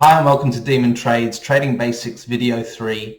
Hi and welcome to Demon Trades, Trading Basics Video 3,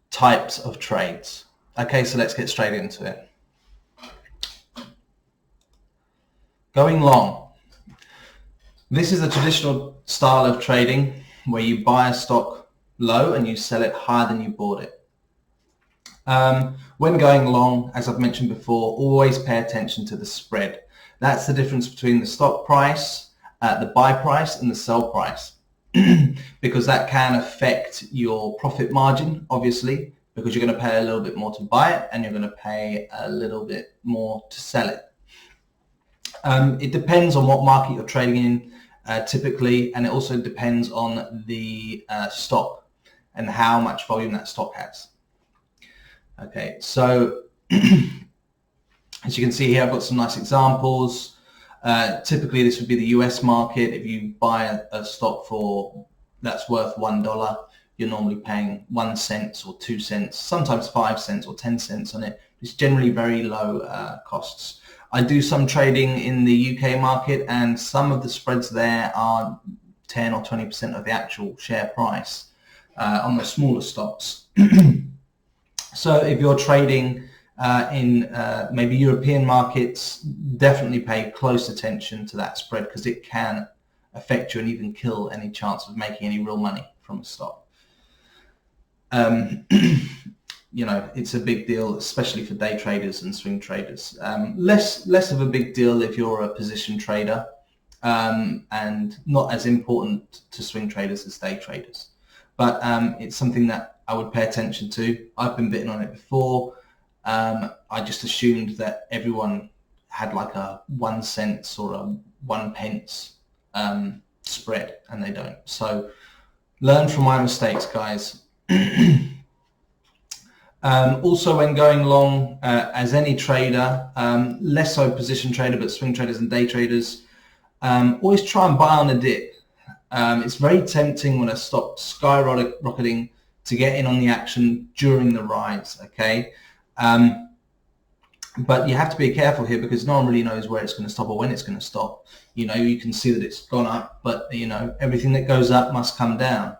Types of Trades. Okay, so let's get straight into it. Going long. This is a traditional style of trading where you buy a stock low and you sell it higher than you bought it. When going long, as I've mentioned before, always pay attention to the spread. That's the difference between the stock price, the buy price and the sell price. Because that can affect your profit margin, obviously, because you're going to pay a little bit more to buy it and you're going to pay a little bit more to sell it. It depends on what market you're trading in typically, and it also depends on the stock and how much volume that stock has. Okay, so as you can see here, I've got some nice examples. Typically, this would be the US market. If you buy a stock that's worth $1, you're normally paying 1 cent or 2 cents, sometimes 5 cents or 10 cents on it. It's generally very low costs. I do some trading in the UK market, and some of the spreads there are 10 or 20% of the actual share price on the smaller stocks. So if you're trading in maybe European markets, definitely pay close attention to that spread, because it can affect you and even kill any chance of making any real money from a stock. You know, it's a big deal, especially for day traders and swing traders. Less of a big deal if you're a position trader, and not as important to swing traders as day traders. But it's something that I would pay attention to. I've been bitten on it before. I just assumed that everyone had like a 1 cent or a 1 pence spread, and they don't. So learn from my mistakes, guys. Also, when going long, as any trader, less so position trader, but swing traders and day traders, always try and buy on a dip. It's very tempting when a stock's skyrocketing to get in on the action during the rise, okay? But you have to be careful here, because no one really knows where it's going to stop or when it's going to stop. You know, you can see that it's gone up, but, you know, everything that goes up must come down.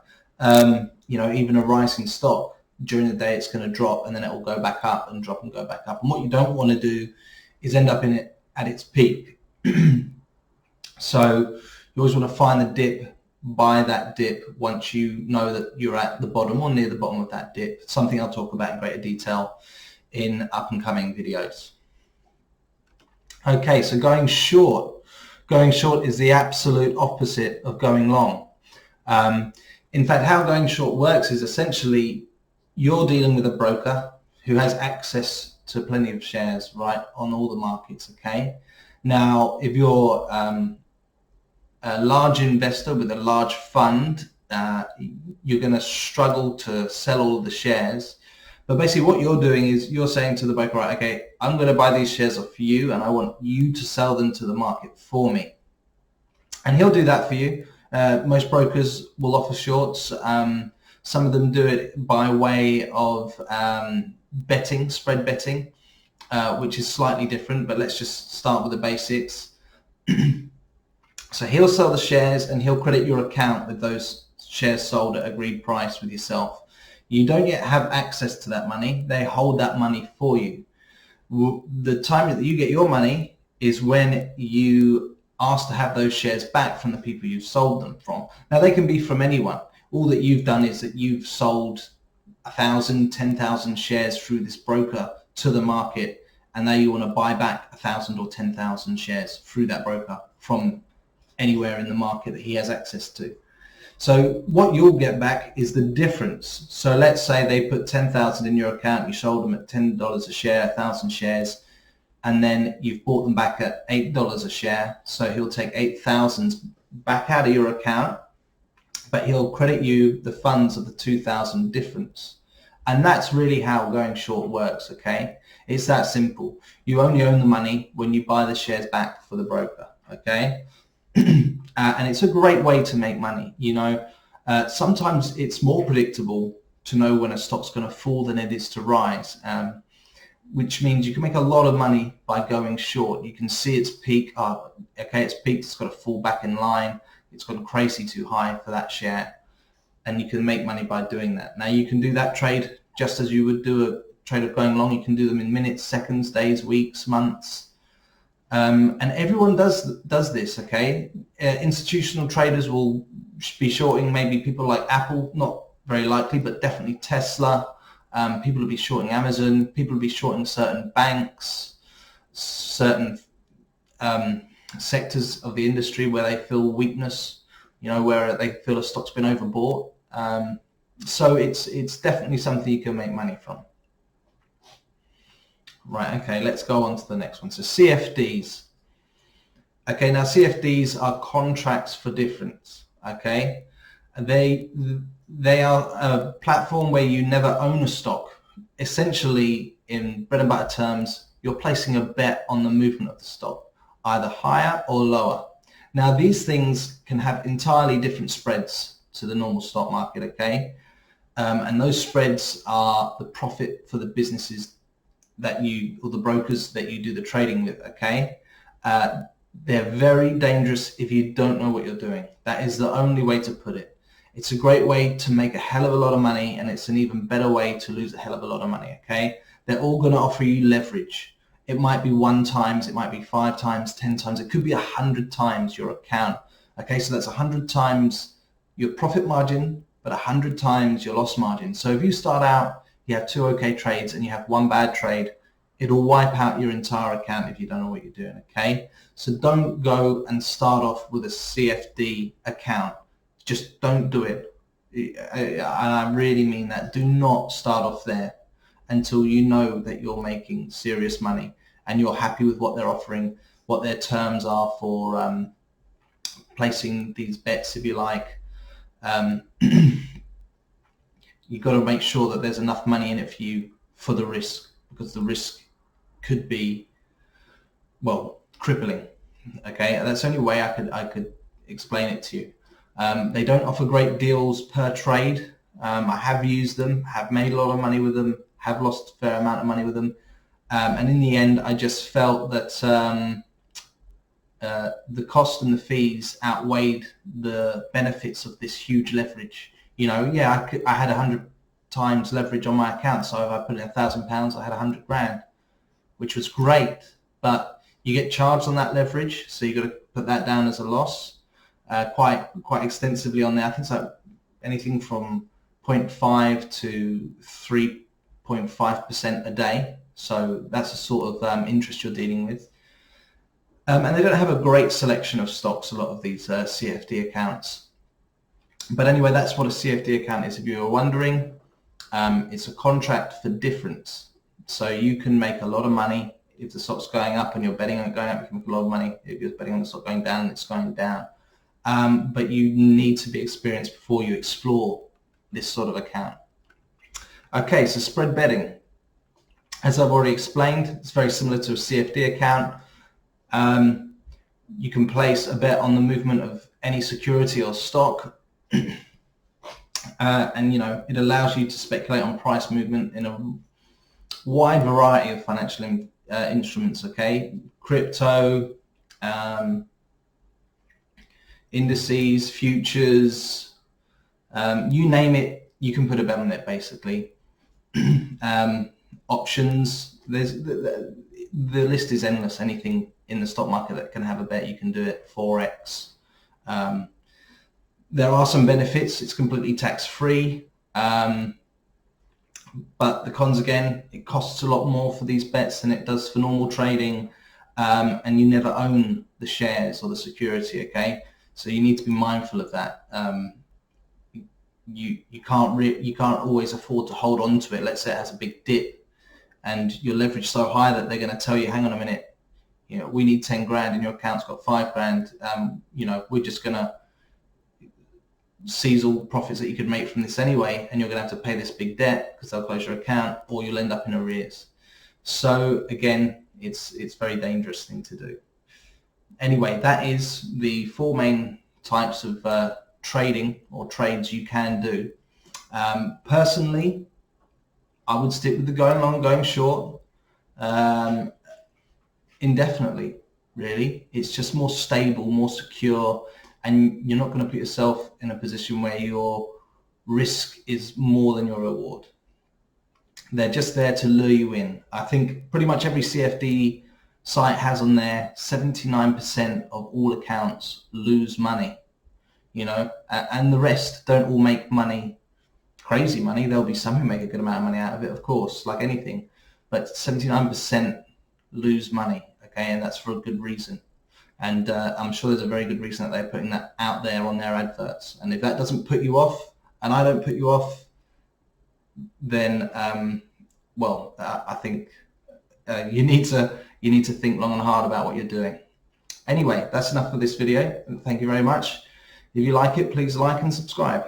You know, even a rising stock, during the day it's going to drop, and then it will go back up and drop and go back up. And what you don't want to do is end up in it at its peak. So you always want to find the dip, buy that dip once you know that you're at the bottom or near the bottom of that dip. Something I'll talk about in greater detail in up and coming videos. Okay, so going short. Going short is the absolute opposite of going long. In fact, how going short works is essentially you're dealing with a broker who has access to plenty of shares, right, on all the markets, okay? Now, if you're a large investor with a large fund, you're going to struggle to sell all of the shares. But basically what you're doing is you're saying to the broker, right, okay, I'm going to buy these shares off you, and I want you to sell them to the market for me. And he'll do that for you. Most brokers will offer shorts. Some of them do it by way of betting, spread betting, which is slightly different, but let's just start with the basics. So he'll sell the shares and he'll credit your account with those shares sold at agreed price with yourself. You don't yet have access to that money. They hold that money for you. The time that you get your money is when you ask to have those shares back from the people you've sold them from. Now, they can be from anyone. All that you've done is that you've sold 1,000, 10,000 shares through this broker to the market, and now you want to buy back 1,000 or 10,000 shares through that broker from anywhere in the market that he has access to. So what you'll get back is the difference. So let's say they put 10,000 in your account, you sold them at $10 a share, 1,000 shares, and then you've bought them back at $8 a share. So he'll take 8,000 back out of your account, but he'll credit you the funds of the 2,000 difference. And that's really how going short works, okay? It's that simple. You only own the money when you buy the shares back for the broker, okay? And it's a great way to make money. You know, sometimes it's more predictable to know when a stock's going to fall than it is to rise, which means you can make a lot of money by going short. You can see its peak. Okay, it's peaked, it's got to fall back in line. it's gone crazy too high for that share, and you can make money by doing that. Now you can do that trade just as you would do a trade of going long. You can do them in minutes, seconds, days, weeks, months, and everyone does this. Okay, institutional traders will be shorting maybe people like Apple, not very likely, but definitely Tesla. People will be shorting Amazon. People will be shorting certain banks, certain sectors of the industry where they feel weakness, where they feel a stock's been overbought. So it's definitely something you can make money from. Right, okay, let's go on to the next one. So CFDs. Okay, now CFDs are contracts for difference. Okay, they are a platform where you never own a stock. Essentially, in bread and butter terms, you're placing a bet on the movement of the stock, either higher or lower. Now, these things can have entirely different spreads to the normal stock market, okay? And those spreads are the profit for the businesses or the brokers that you do the trading with, okay? They're very dangerous if you don't know what you're doing. That is the only way to put it. It's a great way to make a hell of a lot of money, and it's an even better way to lose a hell of a lot of money, okay? They're all going to offer you leverage. It might be 1 times, it might be 5 times, 10 times, it could be 100 times your account. Okay, so that's 100 times your profit margin, but 100 times your loss margin. So if you start out, you have 2 okay trades and you have 1 bad trade, it'll wipe out your entire account if you don't know what you're doing, okay? So don't go and start off with a CFD account. Just don't do it. And I really mean that. Do not start off there until you know that you're making serious money and you're happy with what they're offering, what their terms are for placing these bets, if you like. You've got to make sure that there's enough money in it for you for the risk, because the risk could be, well, crippling. Okay, that's the only way I could explain it to you. They don't offer great deals per trade. I have used them, have made a lot of money with them, have lost a fair amount of money with them, and in the end I just felt that the cost and the fees outweighed the benefits of this huge leverage. Yeah, I had 100 times leverage on my account, so if I put in £1,000, I had 100 grand, which was great, but you get charged on that leverage, so you've got to put that down as a loss quite extensively on there. I think it's like anything from 0.5 to 3.5% a day, so that's the sort of interest you're dealing with. And they don't have a great selection of stocks, a lot of these CFD accounts. But anyway, that's what a CFD account is, if you were wondering. It's a contract for difference. So you can make a lot of money. If the stock's going up and you're betting on it going up, you can make a lot of money. If you're betting on the stock going down, it's going down. But you need to be experienced before you explore this sort of account. Okay, so spread betting. As I've already explained, it's very similar to a CFD account. You can place a bet on the movement of any security or stock, and it allows you to speculate on price movement in a wide variety of financial instruments. Okay, crypto, indices, futures, you name it, you can put a bet on it basically. Options, the list is endless. Anything in the stock market that can have a bet, you can do it. Forex. There are some benefits. It's completely tax-free, but the cons, again, it costs a lot more for these bets than it does for normal trading, and you never own the shares or the security. Okay, so you need to be mindful of that. You can't always afford to hold on to it. Let's say it has a big dip and your leverage so high that they're going to tell you, hang on a minute, we need 10 grand and your account's got 5 grand. We're just going to seize all the profits that you could make from this anyway, and you're going to have to pay this big debt because they'll close your account, or you'll end up in arrears. So again, it's very dangerous thing to do. Anyway, that is the 4 main types of trading or trades you can do. Personally, I would stick with the going long, going short, indefinitely. Really, it's just more stable, more secure, and you're not going to put yourself in a position where your risk is more than your reward. They're just there to lure you in. I think pretty much every CFD site has on there 79% of all accounts lose money, you know, and the rest don't all make money, crazy money. There'll be some who make a good amount of money out of it, of course, like anything, but 79% lose money, okay, and that's for a good reason. And I'm sure there's a very good reason that they're putting that out there on their adverts. And if that doesn't put you off, and I don't put you off, then well, I think you need to think long and hard about what you're doing. Anyway, that's enough for this video. Thank you very much. If you like it, please like and subscribe.